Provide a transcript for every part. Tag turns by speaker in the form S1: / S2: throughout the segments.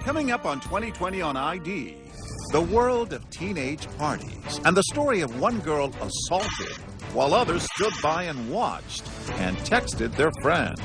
S1: Coming up on 2020 on ID, the world of teenage parties and the story of one girl assaulted while others stood by and watched and texted their friends.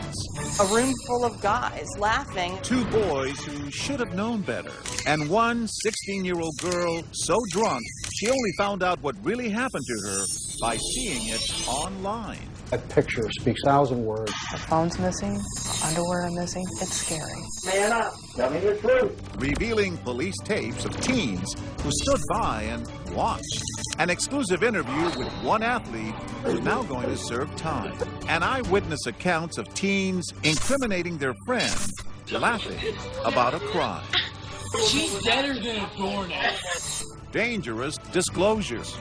S2: A room full of guys laughing.
S1: Two boys who should have known better, and one 16-year-old girl so drunk she only found out what really happened to her by seeing it online.
S3: That picture speaks 1,000 words.
S4: Her phone's missing, her underwear are missing. It's scary.
S5: Man up. Tell me the truth.
S1: Revealing police tapes of teens who stood by and watched. An exclusive interview with one athlete who's now going to serve time. And eyewitness accounts of teens incriminating their friends, laughing about a crime.
S6: She's better than a doornail.
S1: Dangerous disclosures.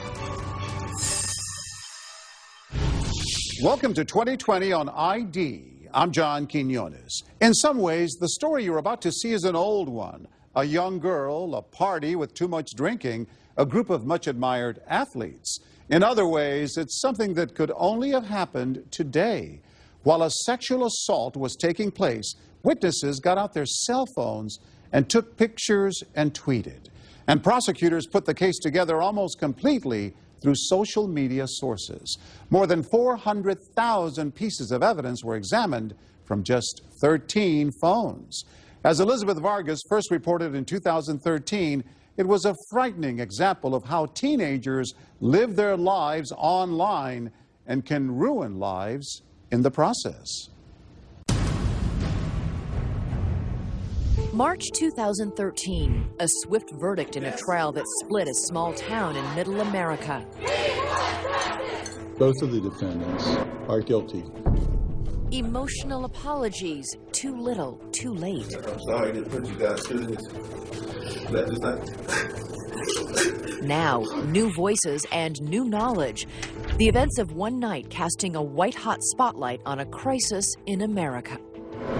S1: Welcome to 2020 on ID. I'm John Quinones. In some ways, the story you're about to see is an old one. A young girl, a party with too much drinking, a group of much admired athletes. In other ways, it's something that could only have happened today. While a sexual assault was taking place, witnesses got out their cell phones and took pictures and tweeted. And prosecutors put the case together almost completely through social media sources. More than 400,000 pieces of evidence were examined from just 13 phones. As Elizabeth Vargas first reported in 2013, it was a frightening example of how teenagers live their lives online and can ruin lives in the process.
S7: March 2013, a swift verdict in a trial that split a small town in middle America.
S8: Both of the defendants are guilty.
S7: Emotional apologies, too little, too late.
S9: I'm sorry to put you guys through this.
S7: Now, new voices and new knowledge. The events of one night casting a white-hot spotlight on a crisis in America.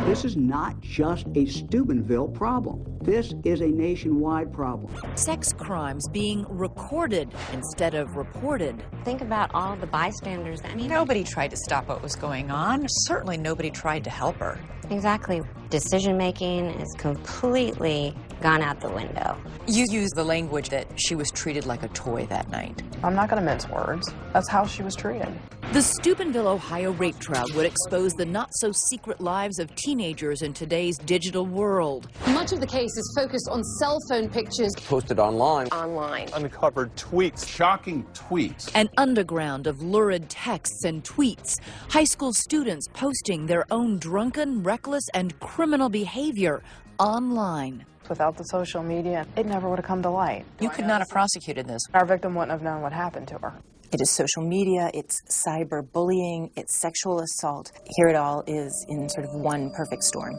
S10: This is not just a Steubenville problem. This is a nationwide problem.
S7: Sex crimes being recorded instead of reported.
S11: Think about all the bystanders. I mean,
S2: Nobody tried to stop what was going on. Certainly nobody tried to help her.
S11: exactly. Decision-making is completely gone out the window.
S2: You use the language that she was treated like a toy that night.
S4: I'm not going to mince words. That's how she was treated.
S7: The Steubenville, Ohio rape trial would expose the not-so-secret lives of teenagers in today's digital world.
S12: Much of the case is focused on cell phone pictures
S13: posted online.
S14: Uncovered tweets. Shocking tweets.
S7: An underground of lurid texts and tweets. High school students posting their own drunken, reckless, and criminal behavior online.
S4: Without the social media, it never would have come to light.
S2: You could not have prosecuted this.
S4: Our victim wouldn't have known what happened to her.
S15: It is social media, it's cyberbullying, it's sexual assault. Here it all is in sort of one perfect storm.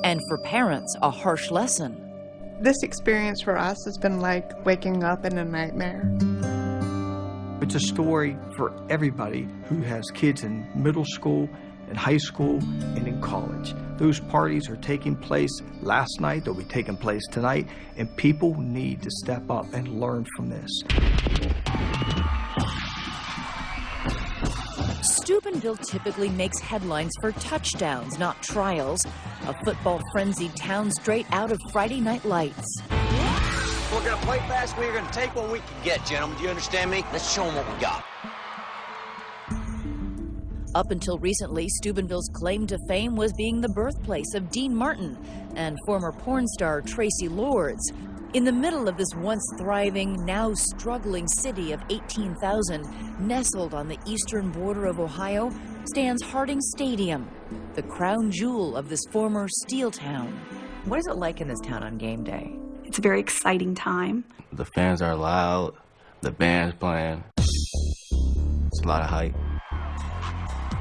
S7: And for parents, a harsh lesson.
S16: This experience for us has been like waking up in a nightmare.
S17: It's a story for everybody who has kids in middle school, in high school, and in college. Those parties are taking place last night, they'll be taking place tonight, and people need to step up and learn from this.
S7: Steubenville typically makes headlines for touchdowns, not trials. A football-frenzied town straight out of Friday Night Lights.
S13: We're going to play fast. We're going to take what we can get, gentlemen. Do you understand me? Let's show them what we got.
S7: Up until recently, Steubenville's claim to fame was being the birthplace of Dean Martin and former porn star Tracy Lords. In the middle of this once thriving, now struggling city of 18,000, nestled on the eastern border of Ohio, stands Harding Stadium, the crown jewel of this former steel town.
S2: What is it like in this town on game day?
S18: It's a very exciting time.
S19: The fans are loud, the band's playing. It's a lot of hype.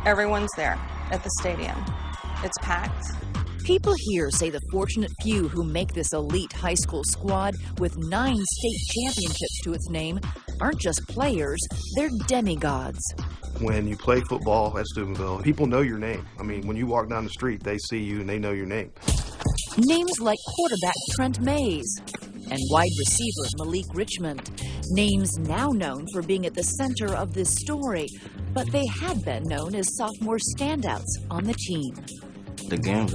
S2: Everyone's there at the stadium. It's packed.
S7: People here say the fortunate few who make this elite high school squad with 9 state championships to its name aren't just players, they're demigods.
S20: When you play football at Steubenville, people know your name. I mean, when you walk down the street, they see you and they know your name.
S7: Names like quarterback Trent Mays and wide receiver Malik Richmond. Names now known for being at the center of this story, but they had been known as sophomore standouts on the team.
S19: The games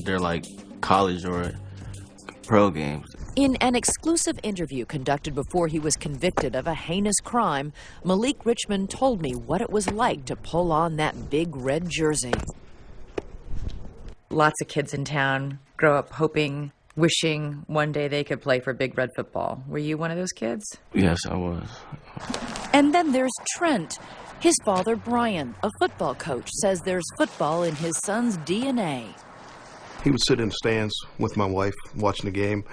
S19: they're like college or pro games.
S7: In an exclusive interview conducted before he was convicted of a heinous crime, Malik Richmond told me what it was like to pull on that big red jersey.
S4: Lots of kids in town grow up hoping, wishing one day they could play for Big Red football. Were you one of those kids?
S19: Yes, I was.
S7: And then there's Trent. His father, Brian, a football coach, says there's football in his son's DNA.
S20: He would sit in the stands with my wife watching the game,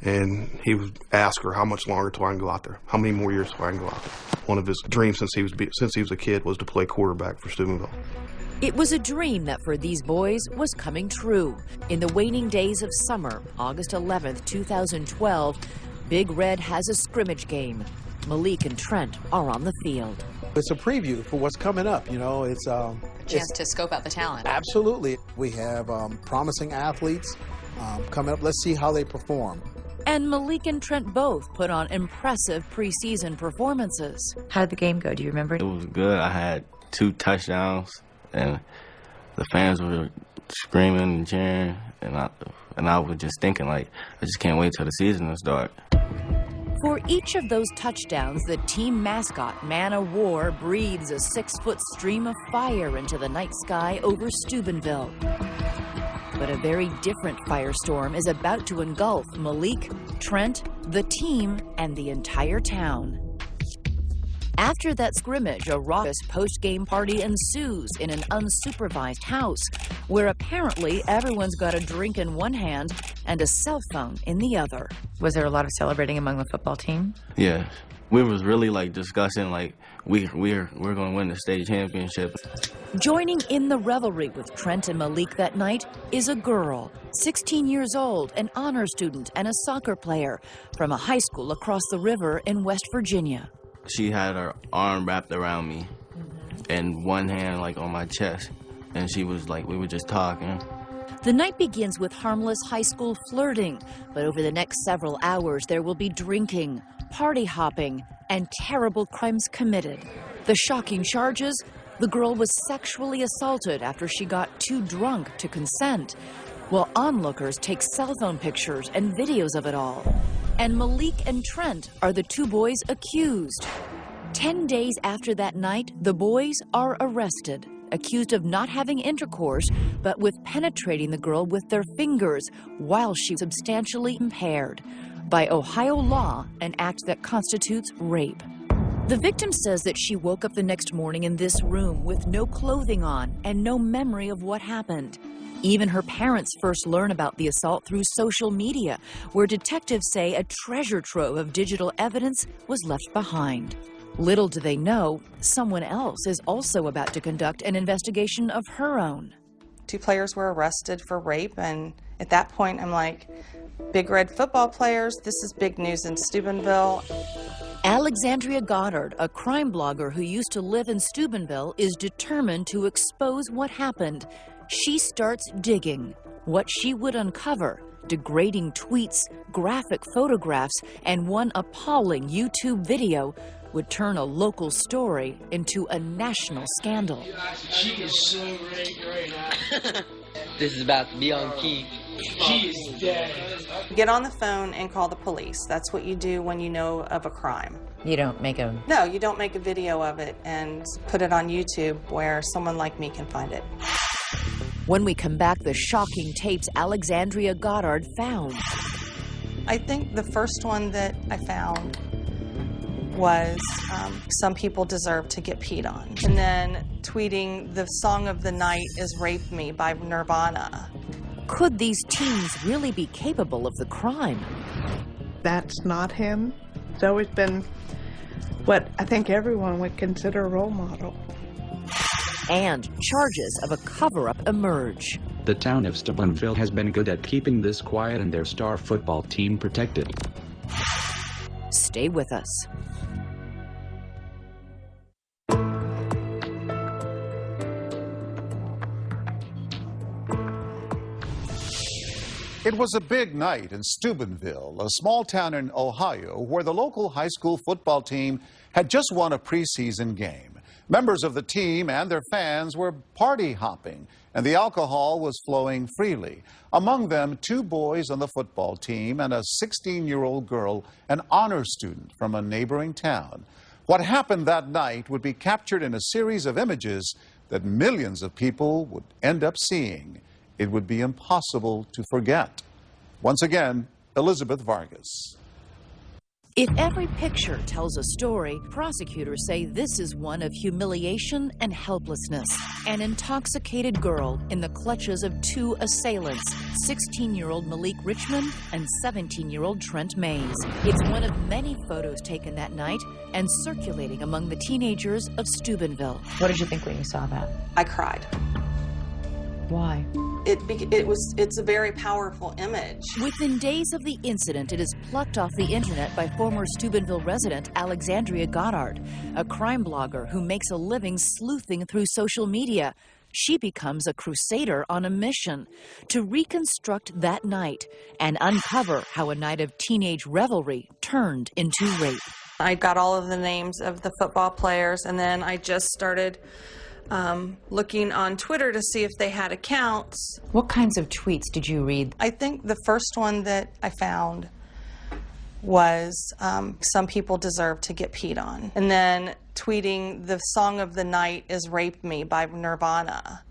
S20: and he would ask her, how much longer till I can go out there? How many more years till I can go out there? One of his dreams since he was a kid was to play quarterback for Steubenville.
S7: It was a dream that for these boys was coming true. In the waning days of summer, August 11th, 2012, Big Red has a scrimmage game. Malik and Trent are on the field.
S21: It's a preview for what's coming up, you know. It's
S4: a chance to scope out the talent.
S21: Absolutely. We have promising athletes coming up. Let's see how they perform.
S7: And Malik and Trent both put on impressive preseason performances.
S4: How did the game go? Do you remember?
S19: It was good. I had 2 touchdowns, and the fans were screaming and cheering, and I was just thinking, like, I just can't wait till the season to start.
S7: For each of those touchdowns, the team mascot, Man o' War, breathes a 6-foot stream of fire into the night sky over Steubenville. But a very different firestorm is about to engulf Malik, Trent, the team, and the entire town. After that scrimmage, a raucous post-game party ensues in an unsupervised house, where apparently everyone's got a drink in one hand and a cell phone in the other.
S4: Was there a lot of celebrating among the football team?
S19: Yeah, we was really like discussing like we're going to win the state championship.
S7: Joining in the revelry with Trent and Malik that night is a girl, 16 years old, an honor student and a soccer player from a high school across the river in West Virginia.
S19: She had her arm wrapped around me and one hand like on my chest, and she was like, we were just talking.
S7: The night begins with harmless high school flirting, but over the next several hours there will be drinking, party hopping, and terrible crimes committed. The shocking charges: the girl was sexually assaulted after she got too drunk to consent, while onlookers take cell phone pictures and videos of it all. And Malik and Trent are the 2 boys accused. 10 days after that night, the boys are arrested, accused of not having intercourse, but with penetrating the girl with their fingers while she was substantially impaired. By Ohio law, an act that constitutes rape. The victim says that she woke up the next morning in this room with no clothing on and no memory of what happened. Even her parents first learn about the assault through social media, where detectives say a treasure trove of digital evidence was left behind. Little do they know, someone else is also about to conduct an investigation of her own.
S2: 2 players were arrested for rape, and at that point I'm like, Big Red football players, this is big news in Steubenville.
S7: Alexandria Goddard, a crime blogger who used to live in Steubenville, is determined to expose what happened. She starts digging. What she would uncover: degrading tweets, graphic photographs, and one appalling YouTube video would turn a local story into a national scandal.
S6: She is so great right now.
S22: This is about to be on key.
S6: She is dead.
S2: Get on the phone and call the police. That's what you do when you know of a crime.
S4: You don't make a...
S2: No, you don't make a video of it and put it on YouTube where someone like me can find it.
S7: When we come back, the shocking tapes Alexandria Goddard found.
S2: I think the first one that I found was Some People Deserve to Get Peed On. And then tweeting the song of the night is Rape Me by Nirvana.
S7: Could these teens really be capable of the crime?
S16: That's not him. It's always been what I think everyone would consider a role model.
S7: And charges of a cover-up emerge.
S23: The town of Steubenville has been good at keeping this quiet and their star football team protected.
S7: Stay with us.
S1: It was a big night in Steubenville, a small town in Ohio, where the local high school football team had just won a preseason game. Members of the team and their fans were party hopping, and the alcohol was flowing freely. Among them, 2 boys on the football team and a 16-year-old girl, an honor student from a neighboring town. What happened that night would be captured in a series of images that millions of people would end up seeing. It would be impossible to forget. Once again, Elizabeth Vargas.
S7: If every picture tells a story, prosecutors say this is one of humiliation and helplessness. An intoxicated girl in the clutches of 2 assailants, 16-year-old Malik Richmond and 17-year-old Trent Mays. It's one of many photos taken that night and circulating among the teenagers of Steubenville.
S4: What did you think when you saw that?
S2: I cried.
S4: Why?
S2: It's a very powerful image.
S7: Within days of the incident, it is plucked off the internet by former Steubenville resident Alexandria Goddard, a crime blogger who makes a living sleuthing through social media. She becomes a crusader on a mission to reconstruct that night and uncover how a night of teenage revelry turned into rape.
S2: I got all of the names of the football players, and then I just started looking on Twitter to see if they had accounts.
S4: What kinds of tweets did you read?
S2: I think the first one that I found was some people deserve to get peed on. And then tweeting the song of the night is Rape Me by Nirvana.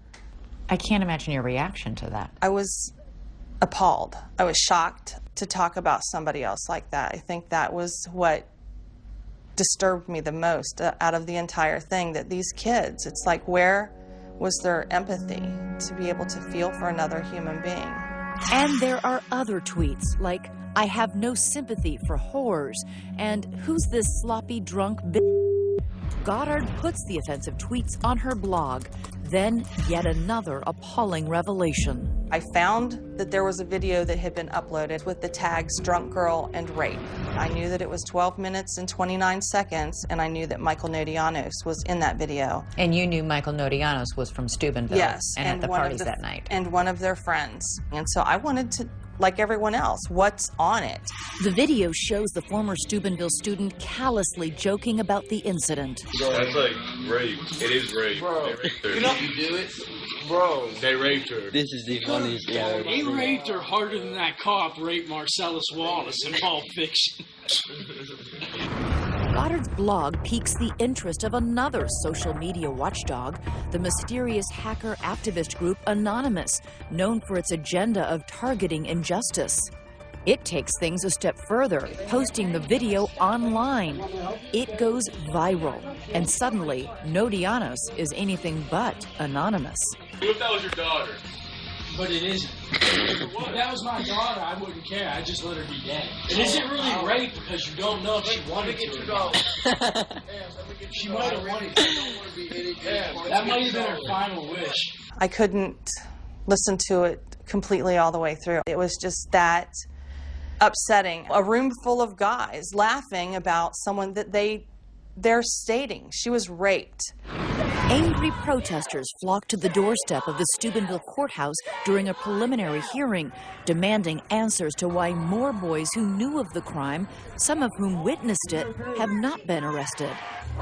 S4: I can't imagine your reaction to that.
S2: I was appalled. I was shocked to talk about somebody else like that. I think that was what disturbed me the most out of the entire thing, that these kids, it's like, where was their empathy to be able to feel for another human being?
S7: And there are other tweets like, I have no sympathy for whores, and who's this sloppy drunk bitch? Goddard puts the offensive tweets on her blog. Then yet another appalling revelation.
S2: I found that there was a video that had been uploaded with the tags drunk girl and rape. I knew that it was 12 minutes and 29 seconds, and I knew that Michael Nodianos was in that video.
S4: And you knew Michael Nodianos was from Steubenville.
S2: Yes.
S4: And at the parties that night.
S2: And one of their friends. And so I wanted to, like everyone else, what's on it?
S7: The video shows the former Steubenville student callously joking about the incident.
S3: That's like rape. It is rape.
S6: Bro,
S3: they raped her.
S6: you know, you do it? Bro.
S3: They raped her.
S22: This is the funniest thing I've ever
S6: They
S22: seen.
S6: raped her harder than that cop raped Marcellus Wallace in Pulp Fiction.
S7: Goddard's blog piques the interest of another social media watchdog, the mysterious hacker activist group Anonymous, known for its agenda of targeting injustice. It takes things a step further, posting the video online. It goes viral, and suddenly, Nodianos is anything but anonymous.
S3: What if that was your daughter?
S6: But it isn't. If that was my daughter, I wouldn't care. I'd just let her be dead. It isn't really rape because you don't know if she wanted to. She might have wanted to. That might have been her final wish.
S2: I couldn't listen to it completely all the way through. It was just that upsetting. A room full of guys laughing about someone that they're stating she was raped.
S7: Angry protesters flocked to the doorstep of the Steubenville courthouse during a preliminary hearing, demanding answers to why more boys who knew of the crime, some of whom witnessed it, have not been arrested.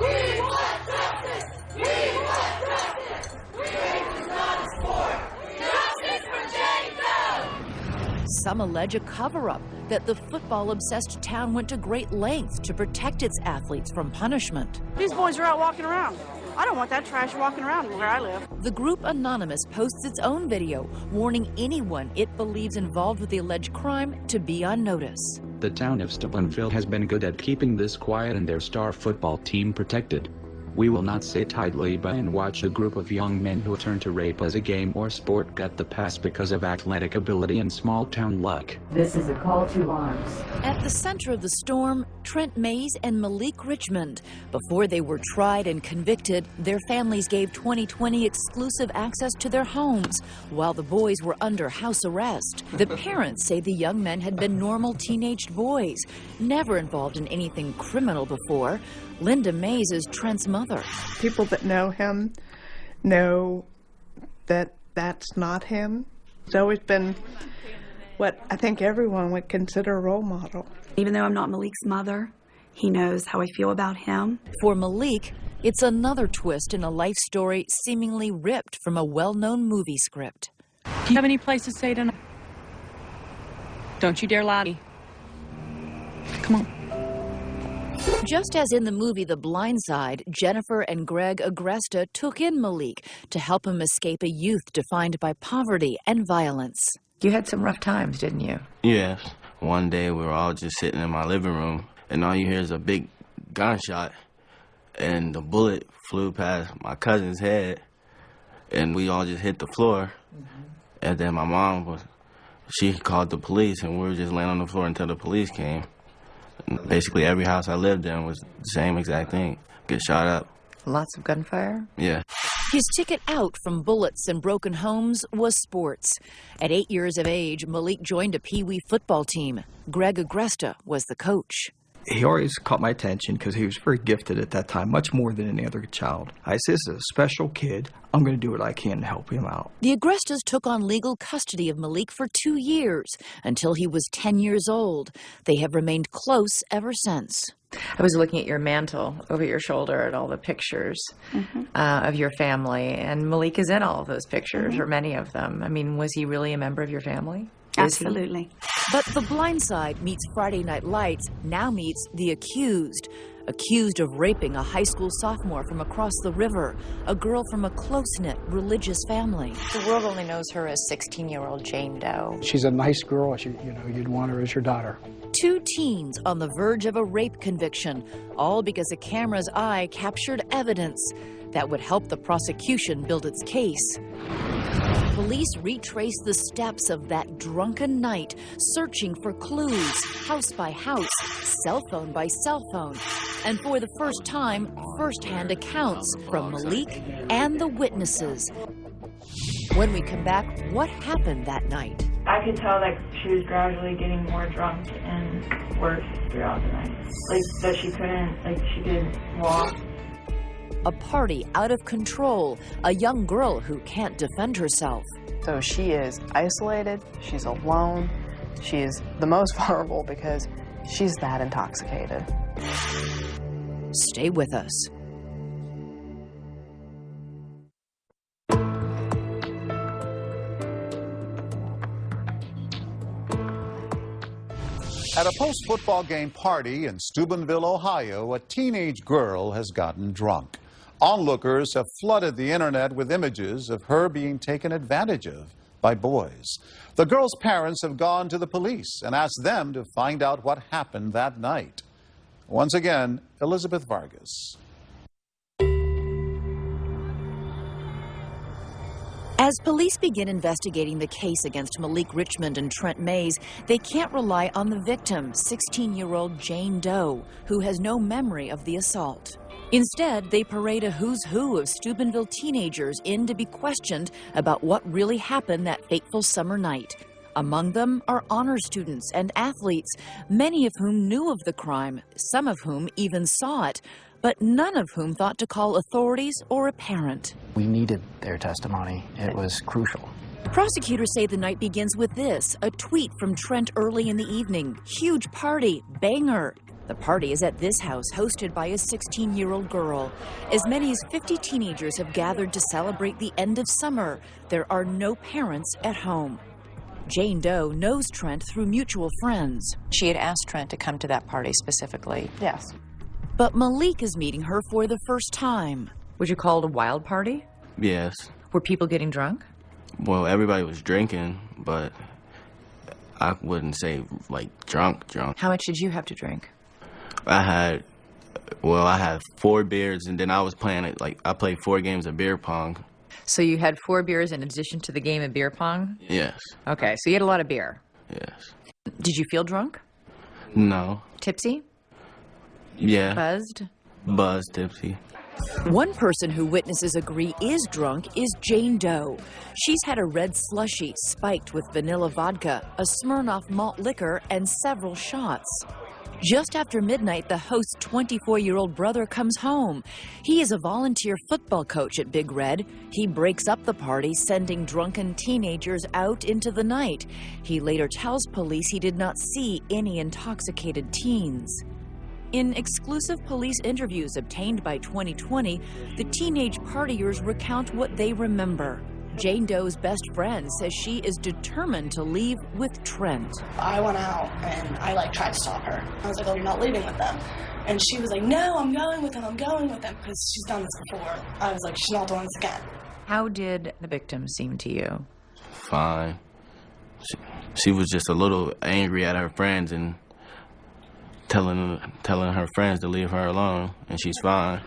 S5: We want justice! We want justice! Rape is not a sport! Justice for Jane Doe!
S7: Some allege a cover-up, that the football-obsessed town went to great lengths to protect its athletes from punishment.
S8: These boys are out walking around. I don't want that trash walking around where I live.
S7: The group Anonymous posts its own video, warning anyone it believes involved with the alleged crime to be on notice.
S23: The town of Steubenville has been good at keeping this quiet and their star football team protected. We will not sit idly by and watch a group of young men who turn to rape as a game or sport get the pass because of athletic ability and small-town luck.
S24: This is a call to arms.
S7: At the center of the storm, Trent Mays and Malik Richmond. Before they were tried and convicted, their families gave 2020 exclusive access to their homes, while the boys were under house arrest. The parents say the young men had been normal teenaged boys, never involved in anything criminal before. Linda Mays is Trent's mother.
S16: People that know him know that that's not him. He's always been what I think everyone would consider a role model.
S18: Even though I'm not Malik's mother, He knows how I feel about him.
S7: For Malik, it's another twist in a life story seemingly ripped from a well-known movie script.
S9: Do you have any place to stay tonight? Don't you dare lie. Come on.
S7: Just as in the movie The Blind Side, Jennifer and Greg Agresta took in Malik to help him escape a youth defined by poverty and violence.
S4: You had some rough times, didn't you?
S19: Yes. One day we were all just sitting in my living room, and all you hear is a big gunshot, and the bullet flew past my cousin's head, and we all just hit the floor. And then my mom she called the police, and we were just laying on the floor until the police came. And basically every house I lived in was the same exact thing. Get shot up.
S4: Lots of gunfire?
S19: Yeah.
S7: His ticket out from bullets and broken homes was sports. At 8 years of age, Malik joined a Pee-wee football team. Greg Agresta was the coach.
S17: He always caught my attention because he was very gifted at that time, much more than any other child. I said, this is a special kid. I'm going to do what I can to help him out.
S7: The Agrestas took on legal custody of Malik for 2 years, until he was 10 years old. They have remained close ever since.
S4: I was looking at your mantle over your shoulder at all the pictures of your family, and Malik is in all of those pictures, or many of them. I mean, was he really a member of your family?
S18: Absolutely.
S7: But The Blind Side meets Friday Night Lights now meets The Accused. Accused of raping a high school sophomore from across the river, a girl from a close-knit religious family.
S15: The world only knows her as 16-year-old Jane Doe.
S10: She's a nice girl. You'd want her as your daughter.
S7: 2 teens on the verge of a rape conviction, all because a camera's eye captured evidence that would help the prosecution build its case. Police retrace the steps of that drunken night, searching for clues, house by house, cell phone by cell phone, and for the first time, first-hand accounts from Malik and the witnesses. When we come back, what happened that night?
S11: I could tell that she was gradually getting more drunk and worse throughout the night. Like that she couldn't walk.
S7: A party out of control, a young girl who can't defend herself.
S12: So she is isolated, she's alone, she is the most vulnerable because she's that intoxicated.
S7: Stay with us.
S1: At a post-football game party in Steubenville, Ohio, a teenage girl has gotten drunk. Onlookers have flooded the internet with images of her being taken advantage of by boys. The girl's parents have gone to the police and asked them to find out what happened that night. Once again, Elizabeth Vargas.
S7: As police begin investigating the case against Malik Richmond and Trent Mays, they can't rely on the victim, 16-year-old Jane Doe, who has no memory of the assault. Instead, they parade a who's who of Steubenville teenagers in to be questioned about what really happened that fateful summer night. Among them are honor students and athletes, many of whom knew of the crime, some of whom even saw it, but none of whom thought to call authorities or a parent.
S10: We needed their testimony. It was crucial.
S7: Prosecutors say the night begins with this, a tweet from Trent early in the evening. Huge party, banger. The party is at this house, hosted by a 16-year-old girl. As many as 50 teenagers have gathered to celebrate the end of summer. There are no parents at home. Jane Doe knows Trent through mutual friends.
S15: She had asked Trent to come to that party specifically.
S12: Yes.
S7: But Malik is meeting her for the first time.
S4: Would you call it a wild party?
S19: Yes.
S4: Were people getting drunk?
S19: Well, everybody was drinking, but I wouldn't say, like, drunk.
S4: How much did you have to drink?
S19: I had 4 beers, and then I was playing it, I played 4 games of beer pong.
S4: So you had 4 beers in addition to the game of beer pong?
S19: Yes.
S4: Okay, so you had a lot of beer?
S19: Yes.
S4: Did you feel drunk?
S19: No.
S4: Tipsy?
S19: Yeah.
S4: Buzzed?
S19: Buzzed, tipsy.
S7: One person who witnesses agree is drunk is Jane Doe. She's had a red slushie spiked with vanilla vodka, a Smirnoff malt liquor, and several shots. Just after midnight, the host's 24-year-old brother comes home. He is a volunteer football coach at Big Red. He breaks up the party, sending drunken teenagers out into the night. He later tells police he did not see any intoxicated teens. In exclusive police interviews obtained by 2020, the teenage partiers recount what they remember. Jane Doe's best friend says she is determined to leave with Trent.
S13: I went out and I tried to stop her. I was like, oh, you're not leaving with them. And she was like, no, I'm going with them, because she's done this before. I was like, she's not doing this again.
S4: How did the victim seem to you?
S19: Fine. She was just a little angry at her friends and telling her friends to leave her alone, and she's fine.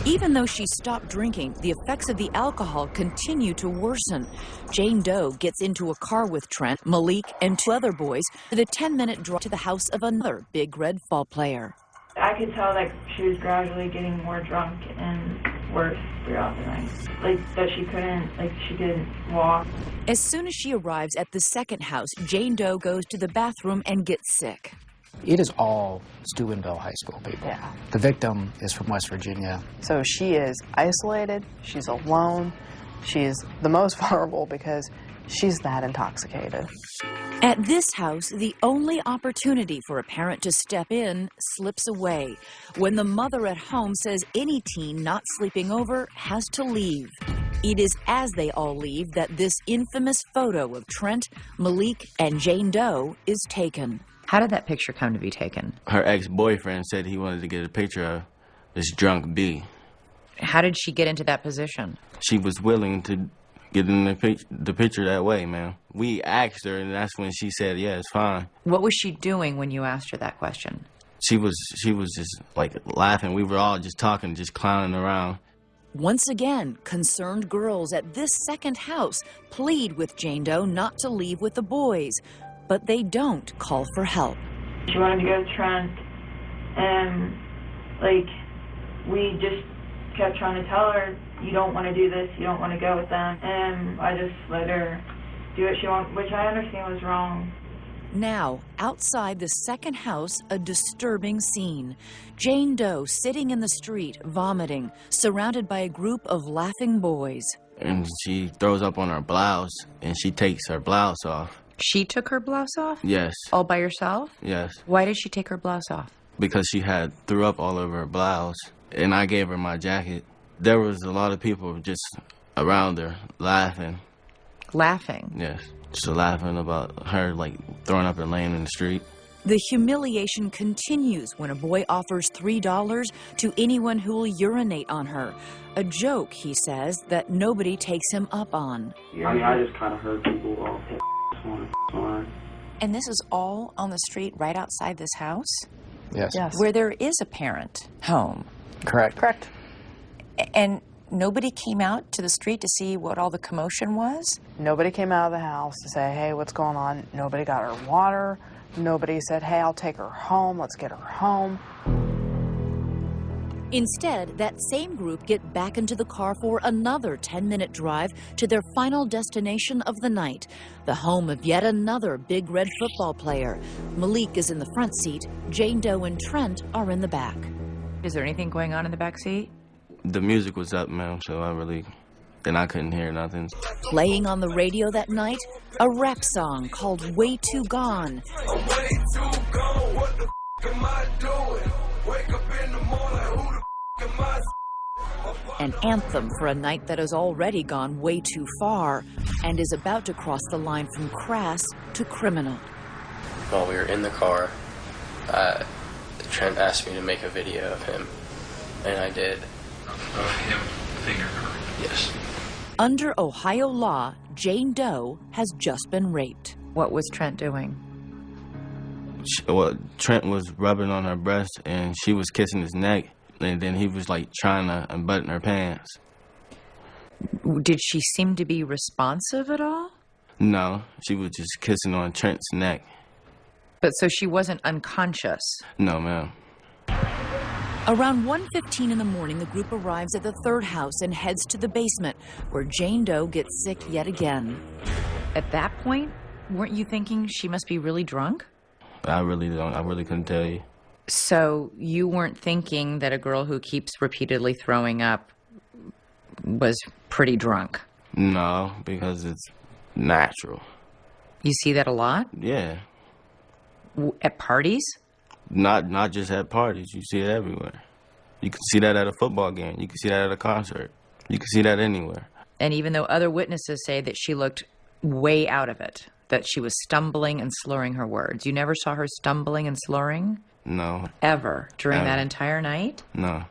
S7: Even though she stopped drinking, the effects of the alcohol continue to worsen. Jane Doe gets into a car with Trent, Malik, and 2 other boys for the 10-minute drive to the house of another Big Red Fall player.
S11: I could tell she was gradually getting more drunk and worse throughout the night. That she couldn't walk.
S7: As soon as she arrives at the second house, Jane Doe goes to the bathroom and gets sick.
S10: It is all Steubenville High School people.
S12: Yeah.
S10: The victim is from West Virginia.
S12: So she is isolated, she's alone, she's the most vulnerable because she's that intoxicated.
S7: At this house, the only opportunity for a parent to step in slips away when the mother at home says any teen not sleeping over has to leave. It is as they all leave that this infamous photo of Trent, Malik, and Jane Doe is taken.
S4: How did that picture come to be taken?
S19: Her ex-boyfriend said he wanted to get a picture of this drunk B.
S4: How did she get into that position?
S19: She was willing to get in the picture that way, man. We asked her, and that's when she said, yeah, it's fine.
S4: What was she doing when you asked her that question?
S19: She was just, laughing. We were all just talking, just clowning around.
S7: Once again, concerned girls at this second house plead with Jane Doe not to leave with the boys, but they don't call for help.
S11: She wanted to go to Trent, and we just kept trying to tell her, you don't want to do this, you don't want to go with them, and I just let her do what she wanted, which I understand was wrong.
S7: Now, outside the second house, a disturbing scene. Jane Doe sitting in the street, vomiting, surrounded by a group of laughing boys.
S19: And she throws up on her blouse, and she takes her blouse off.
S4: She took her blouse off?
S19: Yes.
S4: All by herself?
S19: Yes.
S4: Why did she take her blouse off?
S19: Because she had threw up all over her blouse, and I gave her my jacket. There was a lot of people just around her laughing.
S4: Laughing?
S19: Yes. Just laughing about her, throwing up and laying in the street.
S7: The humiliation continues when a boy offers $3 to anyone who will urinate on her. A joke, he says, that nobody takes him up on.
S14: I just kind of heard people all on.
S15: And this is all on the street right outside this house?
S10: Yes.
S15: Where there is a parent home?
S10: Correct.
S12: Correct.
S15: And nobody came out to the street to see what all the commotion was?
S12: Nobody came out of the house to say, hey, what's going on? Nobody got her water. Nobody said, hey, I'll take her home. Let's get her home.
S7: Instead, that same group get back into the car for another 10-minute drive to their final destination of the night, the home of yet another Big Red football player. Malik is in the front seat. Jane Doe and Trent are in the back.
S4: Is there anything going on in the back seat?
S19: The music was up, man, so I couldn't hear nothing.
S7: Playing on the radio that night, a rap song called Way Too Gone.
S5: I'm way too gone, what the am I doing? Wake up in the morning, who the am I?
S7: An anthem for a night that has already gone way too far and is about to cross the line from crass to criminal.
S20: While we were in the car, Trent asked me to make a video of him, and I did. Of him fingering her? Yes.
S7: Under Ohio law, Jane Doe has just been raped.
S4: What was Trent doing?
S19: Trent was rubbing on her breast, and she was kissing his neck, and then he was trying to unbutton her pants.
S4: Did she seem to be responsive at all?
S19: No, she was just kissing on Trent's neck.
S4: But so she wasn't unconscious?
S19: No, ma'am.
S7: Around 1:15 in the morning, the group arrives at the third house and heads to the basement, where Jane Doe gets sick yet again.
S4: At that point, weren't you thinking she must be really drunk?
S19: I really couldn't tell you.
S4: So you weren't thinking that a girl who keeps repeatedly throwing up was pretty drunk?
S19: No, because it's natural.
S4: You see that a lot?
S19: Yeah.
S4: At parties?
S19: Not just at parties. You see it everywhere. You can see that at a football game. You can see that at a concert. You can see that anywhere.
S4: And even though other witnesses say that she looked way out of it, that she was stumbling and slurring her words, you never saw her stumbling and slurring?
S19: No.
S4: Ever? During
S19: Ever.
S4: that entire night?
S19: No.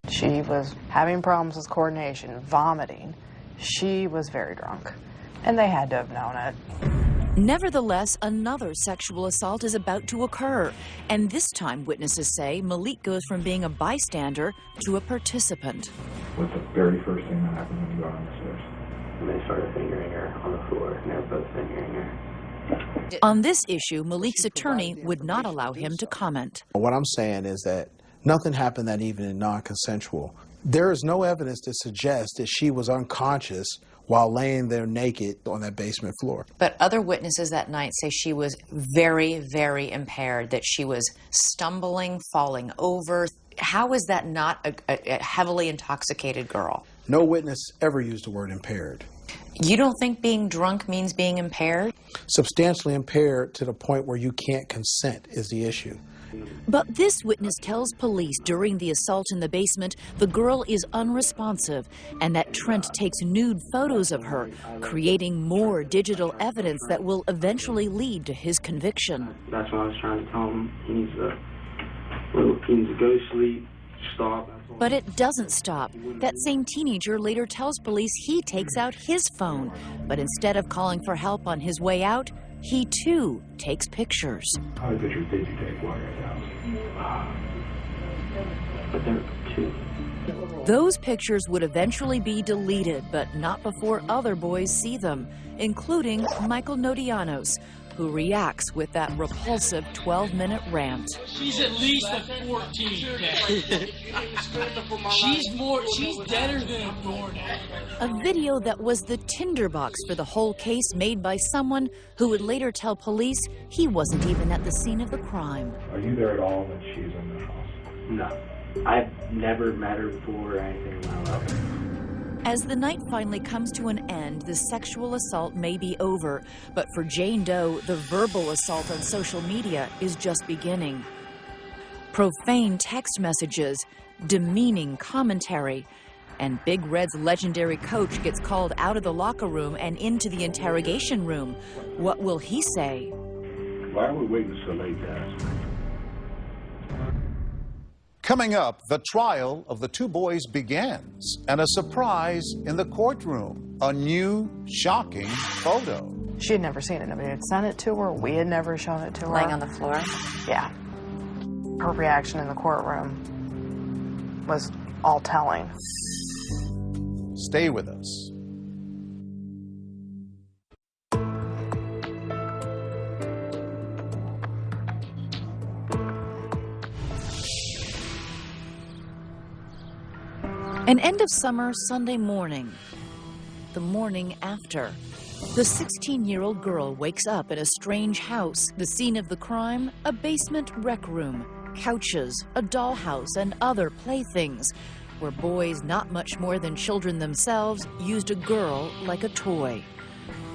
S12: She was having problems with coordination, vomiting. She was very drunk, and they had to have known it.
S7: Nevertheless, another sexual assault is about to occur, and this time witnesses say Malik goes from being a bystander to a participant.
S3: What's the very first thing that happened when you got on the stairs?
S14: And they started fingering her on the floor, and they were both fingering her.
S7: On this issue, Malik's attorney would not allow him to comment.
S6: What I'm saying is that nothing happened that evening non-consensual. There is no evidence to suggest that she was unconscious while laying there naked on that basement floor.
S4: But other witnesses that night say she was very, very impaired, that she was stumbling, falling over. How is that not a heavily intoxicated girl?
S6: No witness ever used the word impaired.
S4: You don't think being drunk means being impaired?
S6: Substantially impaired to the point where you can't consent is the issue.
S7: But this witness tells police during the assault in the basement the girl is unresponsive and that Trent takes nude photos of her, creating more digital evidence that will eventually lead to his conviction.
S14: That's what I was trying to tell him. He needs to go sleep, stop.
S7: But it doesn't stop. That same teenager later tells police he takes out his phone, but instead of calling for help on his way out, he too takes pictures.
S3: How many pictures did you take while you were at the house?
S14: But there were 2.
S7: Those pictures would eventually be deleted, but not before other boys see them, including Michael Nodianos, who reacts with that repulsive 12-minute rant.
S21: She's at least like 14. She's deader than a doornail.
S7: A video that was the tinderbox for the whole case, made by someone who would later tell police he wasn't even at the scene of the crime.
S3: Are you there at all when she's in the house?
S14: No. I've never met her before or anything in my life.
S7: As the night finally comes to an end, the sexual assault may be over, but for Jane Doe, the verbal assault on social media is just beginning. Profane text messages, demeaning commentary, and Big Red's legendary coach gets called out of the locker room and into the interrogation room. What will he say?
S3: Why are we waiting so late to ask?
S1: Coming up, the trial of the 2 boys begins, and a surprise in the courtroom, a new, shocking photo.
S12: She had never seen it. Nobody had sent it to her. We had never shown it to her.
S4: Laying on the floor?
S12: Yeah. Her reaction in the courtroom was all telling.
S1: Stay with us.
S7: An end of summer Sunday morning, the morning after. The 16-year-old girl wakes up in a strange house. The scene of the crime, a basement rec room, couches, a dollhouse, and other playthings, where boys not much more than children themselves used a girl like a toy.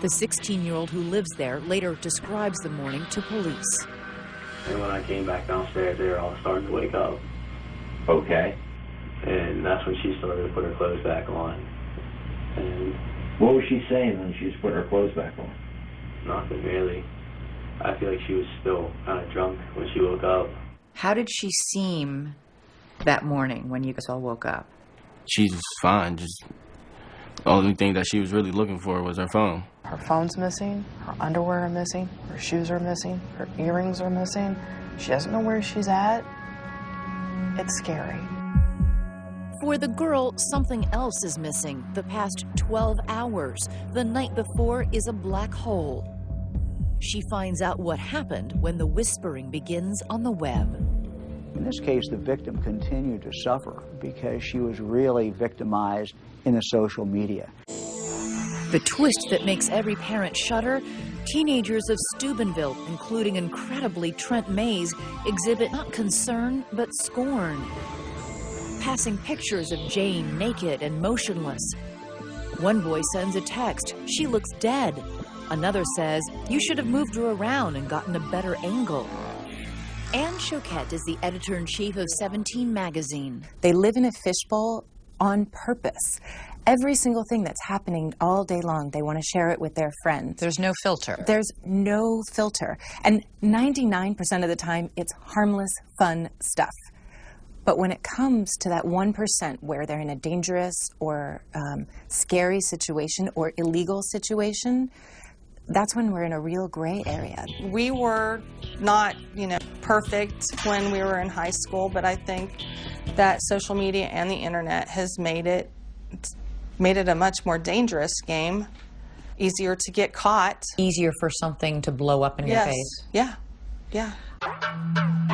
S7: The 16-year-old who lives there later describes the morning to police.
S14: And when I came back downstairs, they were all starting to wake up.
S22: Okay.
S14: And that's when she started to put her clothes back on. And
S22: what was she saying when she was putting her clothes back on?
S14: nothing really. I feel like she was still kind of drunk when she woke up.
S4: How did she seem that morning when you guys all woke up?
S19: She's fine. Just the only thing that she was really looking for was her phone.
S12: Her phone's missing, her underwear are missing, her shoes are missing, her earrings are missing. She doesn't know where she's at. It's scary.
S7: For the girl, something else is missing. The past 12 hours. The night before is a black hole. She finds out what happened when the whispering begins on the web.
S25: In this case, the victim continued to suffer because she was really victimized in the social media.
S7: The twist that makes every parent shudder, teenagers of Steubenville, including incredibly Trent Mays, exhibit not concern, but scorn. Passing pictures of Jane naked and motionless. One boy sends a text, "She looks dead." Another says, "You should have moved her around and gotten a better angle." Anne Choquette is the editor-in-chief of 17 magazine.
S15: They live in a fishbowl on purpose. Every single thing that's happening all day long, they want to share it with their friends.
S7: There's no filter.
S15: There's no filter. And 99% of the time, it's harmless, fun stuff. But when it comes to that 1% where they're in a dangerous or scary situation or illegal situation, that's when we're in a real gray area.
S2: We were not, perfect when we were in high school, but I think that social media and the internet has made it a much more dangerous game, easier to get caught.
S7: Easier for something to blow up in your face.
S2: Yeah.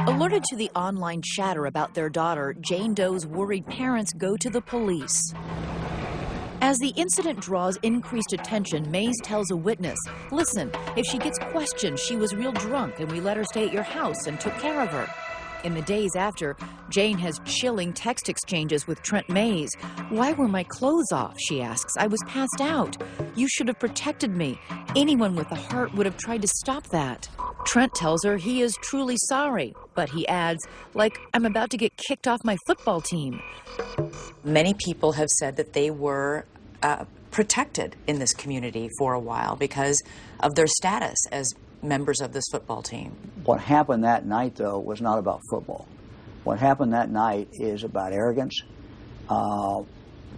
S7: Alerted to the online chatter about their daughter, Jane Doe's worried parents go to the police. As the incident draws increased attention, Mays tells a witness, "Listen, if she gets questioned, she was real drunk and we let her stay at your house and took care of her." In the days after, Jane has chilling text exchanges with Trent Mays. "Why were my clothes off?" she asks. "I was passed out. You should have protected me. Anyone with a heart would have tried to stop that." Trent tells her he is truly sorry, but he adds, "Like I'm about to get kicked off my football team."
S8: Many people have said that they were protected in this community for a while because of their status as members of this football team.
S25: What happened that night, though, was not about football. What happened that night is about arrogance,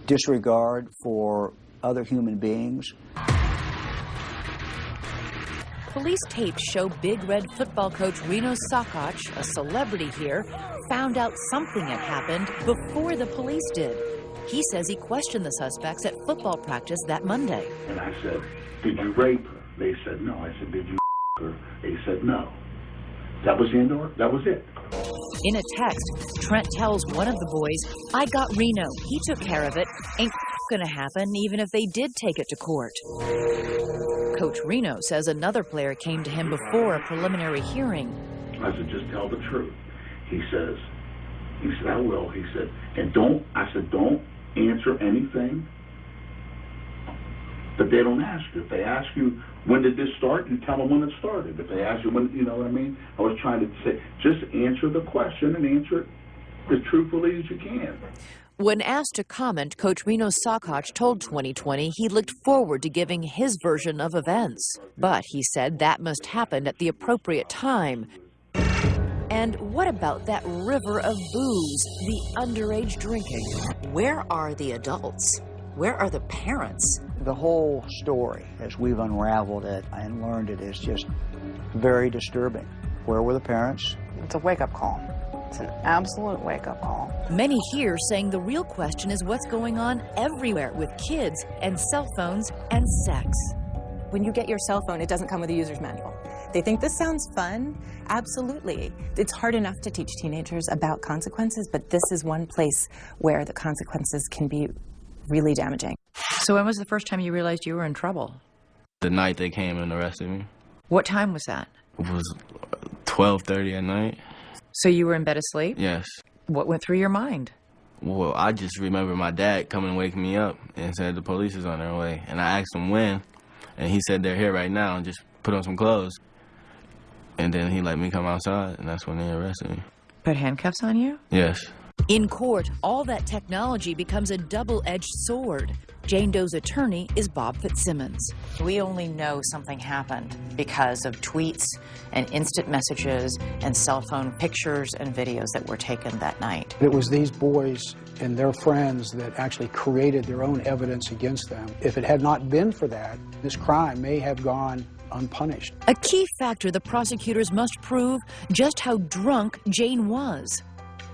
S25: disregard for other human beings.
S7: Police tapes show Big Red football coach Reno Sokoch, a celebrity here, found out something had happened before the police did. He says he questioned the suspects at football practice that Monday.
S3: And I said, "Did you rape her?" They said, "No." I said, "Did you her?" They said, "No." That was the end of it. That was it.
S7: In a text, Trent tells one of the boys, "I got Reno. He took care of it. Ain't gonna happen even if they did take it to court." Coach Reno says another player came to him before a preliminary hearing.
S3: I said, "Just tell the truth." He said, "I will." He said, "And don't," I said, "don't answer anything that they don't ask you. If they ask you, when did this start, you tell them when it started. If they ask you when, you know what I mean? I was trying to say, just answer the question and answer it as truthfully as you can."
S7: When asked to comment, Coach Reno Sokoch told 2020 he looked forward to giving his version of events. But he said that must happen at the appropriate time. And what about that river of booze, the underage drinking?
S8: Where are the adults? Where are the parents?
S25: The whole story, as we've unraveled it and learned it, is just very disturbing. Where were the parents?
S12: It's a wake-up call. It's an absolute wake-up call.
S7: Many here saying the real question is what's going on everywhere with kids and cell phones and sex.
S15: When you get your cell phone, it doesn't come with a user's manual. They think this sounds fun. Absolutely. It's hard enough to teach teenagers about consequences, but this is one place where the consequences can be really damaging.
S4: So when was the first time you realized you were in trouble?
S19: The night they came and arrested me.
S4: What time was that?
S19: It was 12:30 at night.
S4: So you were in bed asleep?
S19: Yes.
S4: What went through your mind?
S19: Well, I just remember my dad coming and waking me up and said the police is on their way. And I asked him when, and he said they're here right now and just put on some clothes. And then he let me come outside, and that's when they arrested me.
S4: Put handcuffs on you?
S19: Yes.
S7: In court, all that technology becomes a double-edged sword. Jane Doe's attorney is Bob Fitzsimmons.
S8: We only know something happened because of tweets and instant messages and cell phone pictures and videos that were taken that night.
S16: It was these boys and their friends that actually created their own evidence against them. If it had not been for that, this crime may have gone unpunished.
S7: A key factor the prosecutors must prove just how drunk Jane was.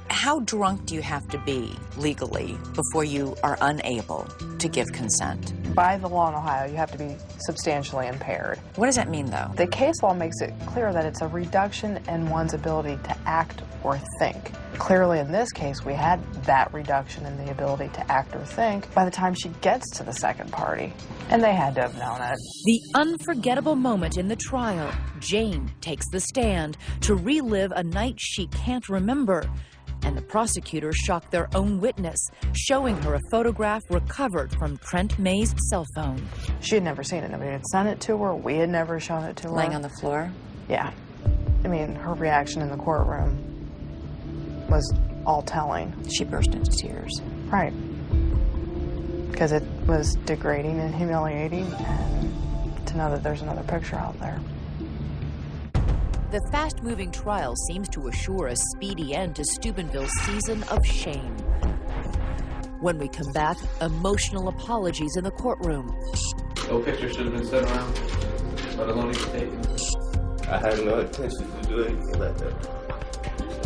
S8: How drunk do you have to be legally before you are unable to give consent?
S12: By the law in Ohio, you have to be substantially impaired.
S8: What does that mean, though?
S12: The case law makes it clear that it's a reduction in one's ability to act or think. Clearly, in this case, we had that reduction in the ability to act or think by the time she gets to the second party, and they had to have known it.
S7: The unforgettable moment in the trial. Jane takes the stand to relive a night she can't remember. And the prosecutors shock their own witness, showing her a photograph recovered from Trent May's cell phone.
S12: She had never seen it. Nobody had sent it to her. We had never shown it to her.
S8: Laying on the floor?
S12: Yeah. I mean, her reaction in the courtroom was all telling.
S8: She burst into tears.
S12: Right. Because it was degrading and humiliating, and to know that there's another picture out there.
S7: The fast-moving trial seems to assure a speedy end to Steubenville's season of shame. When we come back, emotional apologies in the courtroom.
S20: No picture should have been sent around, let alone even taken.
S19: I had no intention to do anything like that.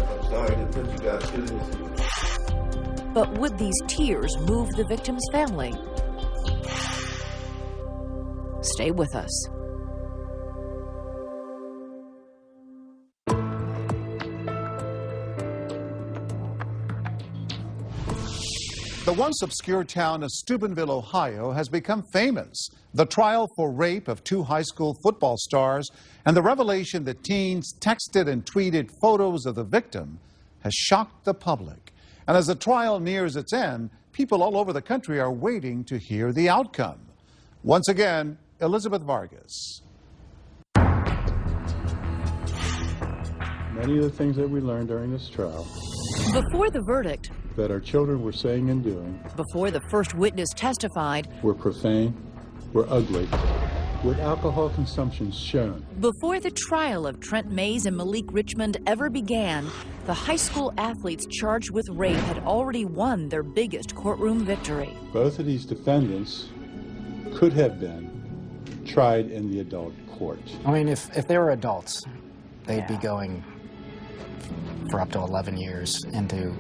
S19: I'm sorry to put you guys through this.
S7: But would these tears move the victim's family? Stay with us.
S1: The once obscure town of Steubenville, Ohio, has become famous. The trial for rape of 2 high school football stars and the revelation that teens texted and tweeted photos of the victim has shocked the public. And as the trial nears its end, people all over the country are waiting to hear the outcome. Once again, Elizabeth Vargas.
S9: Many of the things that we learned during this trial
S7: Before the verdict,
S9: that our children were saying and doing
S7: before the first witness testified,
S9: were profane, were ugly, with alcohol consumption shown.
S7: before the trial of Trent Mays and Malik Richmond ever began, the high school athletes charged with rape had already won their biggest courtroom victory.
S9: Both of these defendants could have been tried in the adult court.
S10: I mean, if they were adults, they'd be going for up to 11 years into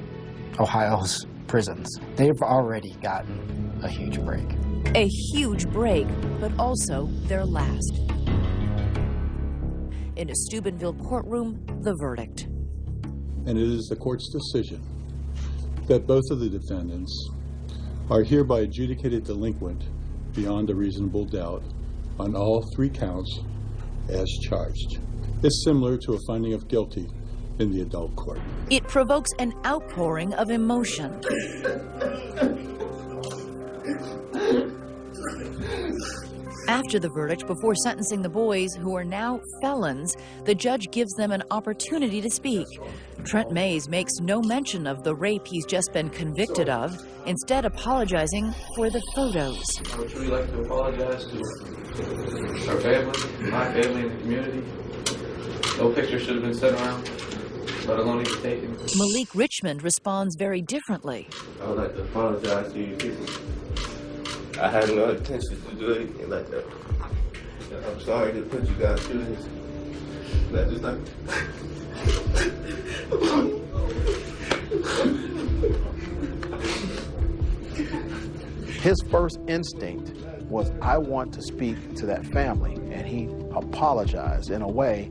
S10: Ohio's prisons. They've already gotten a huge break.
S7: A huge break, but also their last. In a Steubenville courtroom, the verdict.
S9: And it is the court's decision that both of the defendants are hereby adjudicated delinquent beyond a reasonable doubt on all 3 counts as charged. It's similar to a finding of guilty in the adult court.
S7: It provokes an outpouring of emotion. After the verdict, before sentencing the boys, who are now felons, the judge gives them an opportunity to speak. Trent Mays makes no mention of the rape he's just been convicted of, instead apologizing for the photos.
S20: I would truly like to apologize to our family, my family, and the community. No picture should have been sent around, let alone even taken.
S7: Malik Richmond responds very differently.
S19: I would like to apologize to you people. I had no intention to do anything like that. I'm sorry to put you guys through this. That just like...
S6: His first instinct was, I want to speak to that family, and he apologized in a way,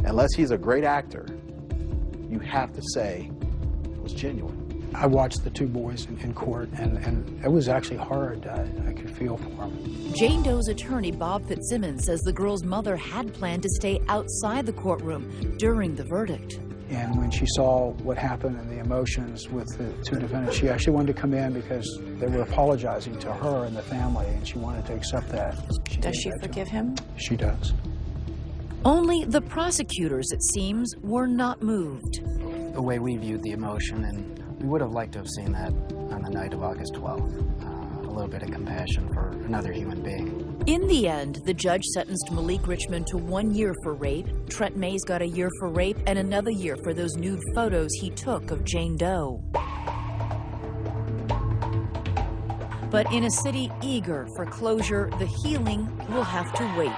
S6: unless he's a great actor, you have to say it was genuine.
S16: I watched the 2 boys in court, and it was actually hard. I could feel for them.
S7: Jane Doe's attorney, Bob Fitzsimmons, says the girl's mother had planned to stay outside the courtroom during the verdict.
S16: And when she saw what happened and the emotions with the 2 defendants, she actually wanted to come in because they were apologizing to her and the family, and she wanted to accept that.
S8: Does she forgive him?
S16: She does.
S7: Only the prosecutors, it seems, were not moved.
S10: The way we viewed the emotion, and we would have liked to have seen that on the night of August 12th. A little bit of compassion for another human being.
S7: In the end, the judge sentenced Malik Richmond to 1 year for rape. Trent Mays got a year for rape and another year for those nude photos he took of Jane Doe. But in a city eager for closure, the healing will have to wait.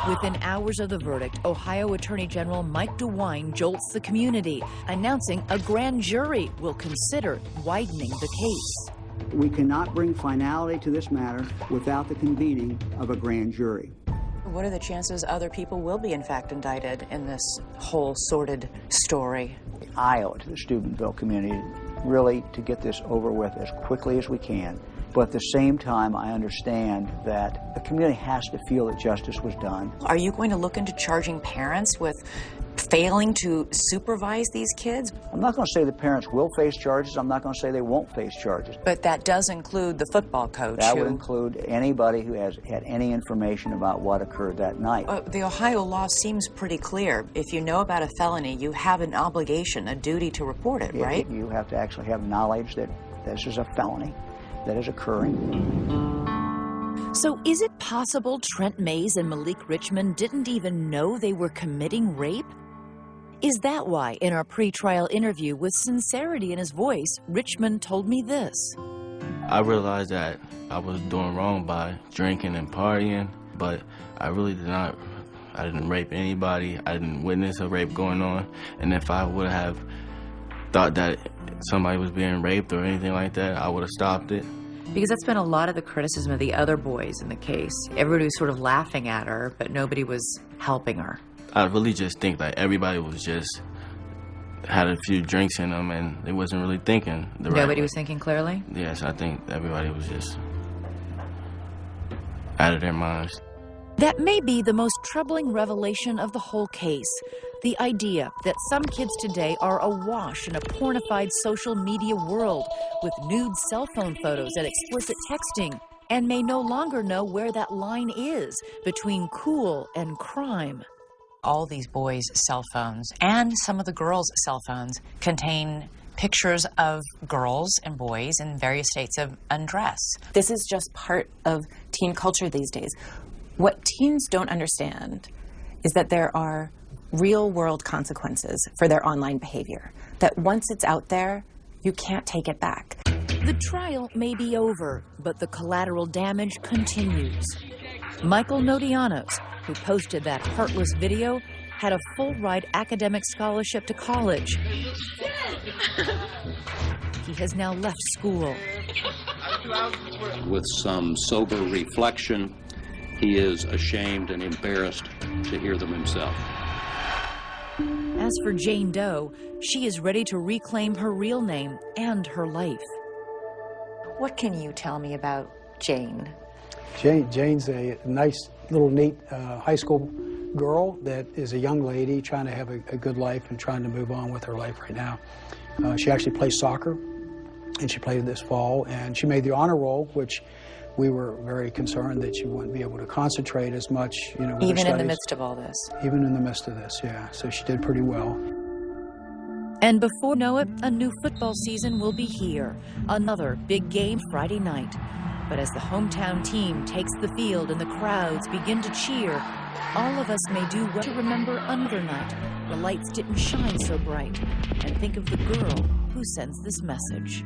S7: Within hours of the verdict, Ohio Attorney General Mike DeWine jolts the community, announcing a grand jury will consider widening the case.
S17: We cannot bring finality to this matter without the convening of a grand jury.
S8: What are the chances other people will be, in fact, indicted in this whole sordid story?
S17: I owe it to the Steubenville community really to get this over with as quickly as we can. But at the same time, I understand that the community has to feel that justice was done.
S8: Are you going to look into charging parents with failing to supervise these kids?
S25: I'm not going to say the parents will face charges. I'm not going to say they won't face charges.
S8: But that does include the football coach.
S25: That would include anybody who has had any information about what occurred that night.
S8: The Ohio law seems pretty clear. If you know about a felony, you have an obligation, a duty to report it, right?
S25: You have to actually have knowledge that this is a felony that is occurring.
S7: So is it possible Trent Mays and Malik Richmond didn't even know they were committing rape? Is that why, in our pre-trial interview with sincerity in his voice, Richmond told me this?
S19: I realized that I was doing wrong by drinking and partying, but I really I didn't rape anybody. I didn't witness a rape going on. And if I would have thought that somebody was being raped or anything like that, I would have stopped it.
S4: Because that's been a lot of the criticism of the other boys in the case. Everybody was sort of laughing at her, but nobody was helping her.
S19: I really just think that everybody was just had a few drinks in them and they wasn't really thinking the right way.
S4: Nobody was thinking clearly?
S19: Yes, I think everybody was just out of their minds.
S7: That may be the most troubling revelation of the whole case. The idea that some kids today are awash in a pornified social media world with nude cell phone photos and explicit texting and may no longer know where that line is between cool and crime.
S8: All these boys' cell phones and some of the girls' cell phones contain pictures of girls and boys in various states of undress.
S15: This is just part of teen culture these days. What teens don't understand is that there are real-world consequences for their online behavior, that once it's out there, you can't take it back.
S7: The trial may be over, but the collateral damage continues. Michael Nodianos, who posted that heartless video, had a full-ride academic scholarship to college. He has now left school.
S11: With some sober reflection, he is ashamed and embarrassed to hear them himself.
S7: As for Jane Doe, she is ready to reclaim her real name and her life.
S8: What can you tell me about Jane?
S16: Jane's a nice, little, neat high school girl that is a young lady trying to have a good life and trying to move on with her life right now. She actually plays soccer, and she played this fall, and she made the honor roll, which we were very concerned that she wouldn't be able to concentrate as much, with her
S8: Even in the
S16: studies.
S8: midst of all this?
S16: Even in the midst of this, yeah. So she did pretty well.
S7: And before you know it, a new football season will be here. Another big game Friday night. But as the hometown team takes the field and the crowds begin to cheer, all of us may do well to remember another night. The lights didn't shine so bright. And think of the girl who sends this message.